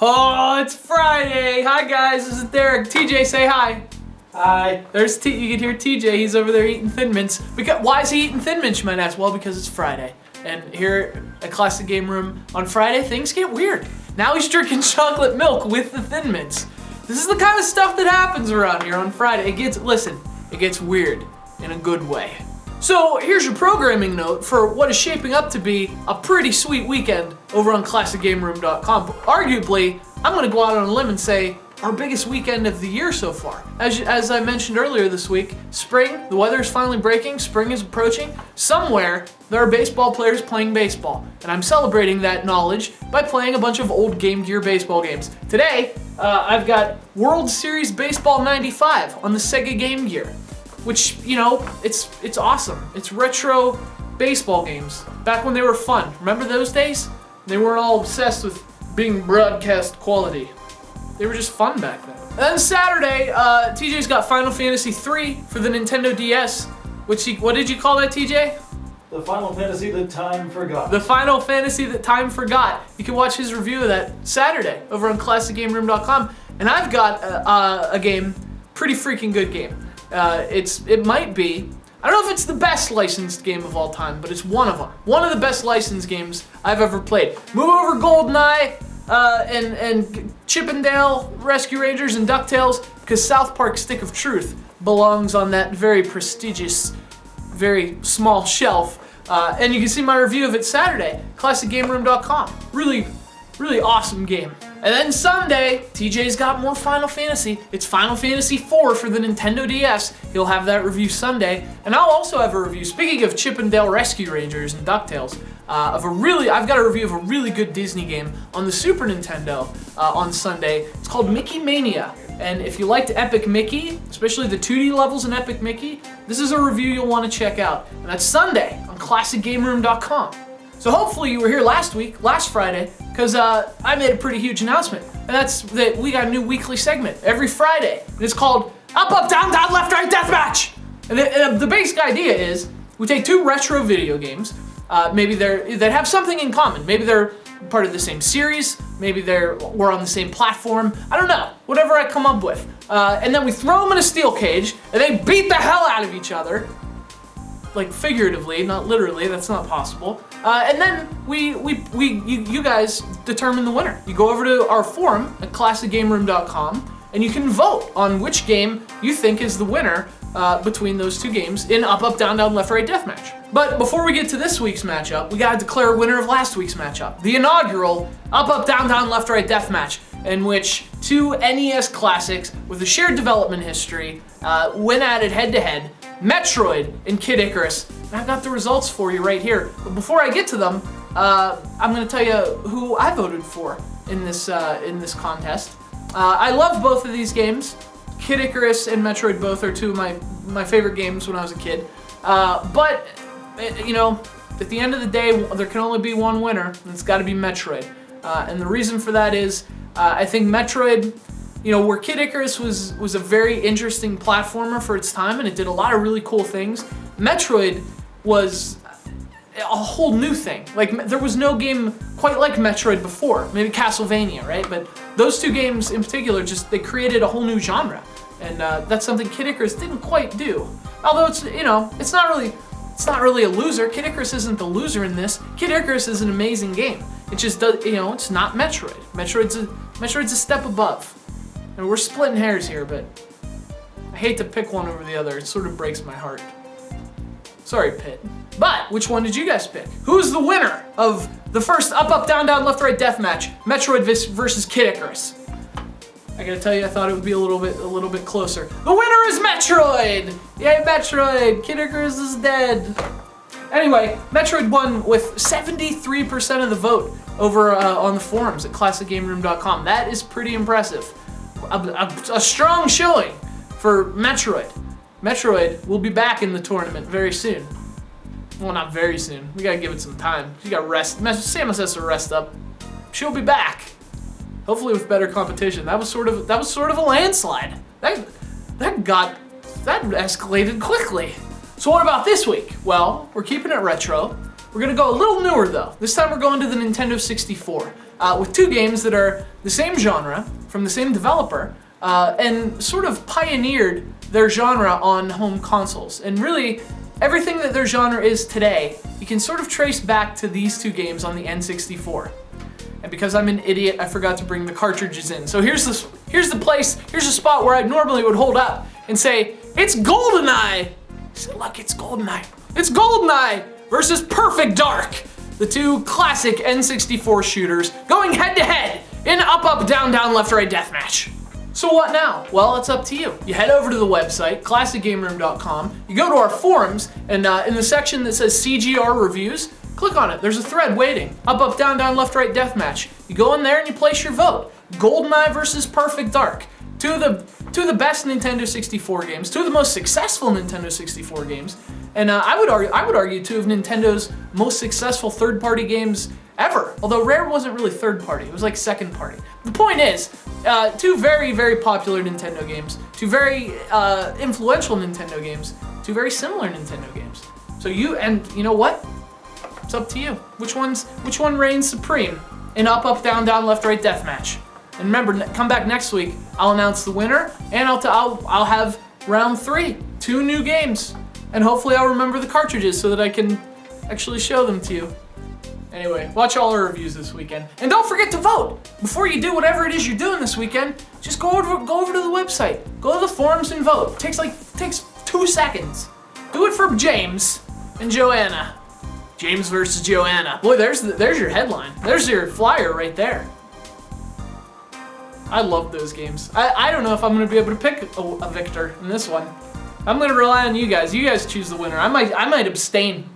Oh, it's Friday. Hi guys, this is Derek. TJ, say hi. Hi. There's you can hear TJ. He's over there eating Thin Mints. Why is he eating Thin Mints, you might ask? Well, because it's Friday. And here at Classic Game Room on Friday, things get weird. Now he's drinking chocolate milk with the Thin Mints. This is the kind of stuff that happens around here on Friday. It gets weird in a good way. So here's your programming note for what is shaping up to be a pretty sweet weekend over on ClassicGameRoom.com. Arguably, I'm gonna go out on a limb and say our biggest weekend of the year so far. As I mentioned earlier this week, spring, the weather is finally breaking, spring is approaching. Somewhere, there are baseball players playing baseball, and I'm celebrating that knowledge by playing a bunch of old Game Gear baseball games. Today, I've got World Series Baseball 95 on the Sega Game Gear, which, you know, it's awesome. It's retro baseball games, back when they were fun. Remember those days? They weren't all obsessed with being broadcast quality. They were just fun back then. And then Saturday, TJ's got Final Fantasy III for the Nintendo DS, what did you call that, TJ? The Final Fantasy that time forgot. The Final Fantasy that time forgot. You can watch his review of that Saturday over on ClassicGameRoom.com. And I've got a game, pretty freaking good game. It might be, I don't know if it's the best licensed game of all time, but it's one of them. One of the best licensed games I've ever played. Move over GoldenEye and Chip 'n Dale Rescue Rangers and DuckTales, because South Park Stick of Truth belongs on that very prestigious, very small shelf. And you can see my review of it Saturday, ClassicGameRoom.com. Really awesome game. And then Sunday, TJ's got more Final Fantasy. It's Final Fantasy IV for the Nintendo DS. He'll have that review Sunday. And I'll also have a review, speaking of Chip 'n Dale Rescue Rangers and DuckTales, I've got a review of a really good Disney game on the Super Nintendo on Sunday. It's called Mickey Mania. And if you liked Epic Mickey, especially the 2D levels in Epic Mickey, this is a review you'll want to check out. And that's Sunday on ClassicGameRoom.com. So hopefully you were here last Friday, because I made a pretty huge announcement. And that's that we got a new weekly segment every Friday. And it's called Up, Up, Down, Down, Left, Right, Deathmatch. And the basic idea is we take two retro video games, maybe that have something in common. Maybe they're part of the same series, maybe we're on the same platform. I don't know, whatever I come up with. And then we throw them in a steel cage, and they beat the hell out of each other. Like figuratively, not literally, that's not possible. And then you guys determine the winner. You go over to our forum at ClassicGameRoom.com and you can vote on which game you think is the winner between those two games in Up, Up, Down, Down, Left, Right Deathmatch. But before we get to this week's matchup, we gotta declare a winner of last week's matchup. The inaugural Up, Up, Down, Down, Left, Right Deathmatch, in which two NES classics with a shared development history went at it head to head. Metroid and Kid Icarus. And I've got the results for you right here. But before I get to them, I'm going to tell you who I voted for in this contest. I love both of these games. Kid Icarus and Metroid both are two of my favorite games when I was a kid. But you know, at the end of the day, there can only be one winner, and it's got to be Metroid. And the reason for that is, I think Metroid, you know, where Kid Icarus was a very interesting platformer for its time, and it did a lot of really cool things, Metroid was a whole new thing. Like, there was no game quite like Metroid before. Maybe Castlevania, right? But those two games in particular, they created a whole new genre. And that's something Kid Icarus didn't quite do. Although it's not really a loser. Kid Icarus isn't the loser in this. Kid Icarus is an amazing game. It just does, it's not Metroid. Metroid's a step above. And we're splitting hairs here, but I hate to pick one over the other. It sort of breaks my heart. Sorry, Pit. But which one did you guys pick? Who's the winner of the first Up, Up, Down, Down, Left, Right Deathmatch? Metroid versus Kid Icarus. I gotta tell you, I thought it would be a little bit closer. The winner is Metroid! Yay, Metroid! Kid Icarus is dead. Anyway, Metroid won with 73% of the vote over on the forums at ClassicGameRoom.com. That is pretty impressive. A strong showing for Metroid. Metroid will be back in the tournament very soon. Well, not very soon. We gotta give it some time. She got rest. Samus has to rest up. She'll be back. Hopefully with better competition. That was sort of a landslide. That escalated quickly. So what about this week? Well, we're keeping it retro. We're gonna go a little newer though. This time we're going to the Nintendo 64 with two games that are the same genre from the same developer and sort of pioneered their genre on home consoles. And really, everything that their genre is today, you can sort of trace back to these two games on the N64. And because I'm an idiot, I forgot to bring the cartridges in. So here's the spot where I normally would hold up and say, it's GoldenEye! I said, look, it's GoldenEye. It's GoldenEye versus Perfect Dark, the two classic N64 shooters going head to head in up, down, left, right deathmatch. So what now? Well, it's up to you. You head over to the website, classicgameroom.com, you go to our forums, and in the section that says CGR Reviews, click on it. There's a thread waiting. Up, down, left, right deathmatch. You go in there and you place your vote. GoldenEye versus Perfect Dark. Two of the best Nintendo 64 games, two of the most successful Nintendo 64 games, and I would argue two of Nintendo's most successful third-party games ever. Although Rare wasn't really third-party, it was like second-party. The point is, two very, very popular Nintendo games, two very influential Nintendo games, two very similar Nintendo games. So you know what? It's up to you. Which one reigns supreme in up, down, left, right deathmatch? And remember, come back next week. I'll announce the winner, and I'll have round 3, 2 new games, and hopefully I'll remember the cartridges so that I can actually show them to you. Anyway, watch all our reviews this weekend, and don't forget to vote. Before you do whatever it is you're doing this weekend, just go over to the website, go to the forums and vote. It takes 2 seconds. Do it for James and Joanna. James versus Joanna. Boy, there's your headline. There's your flyer right there. I love those games. I don't know if I'm gonna be able to pick a victor in this one. I'm gonna rely on you guys. You guys choose the winner. I might abstain.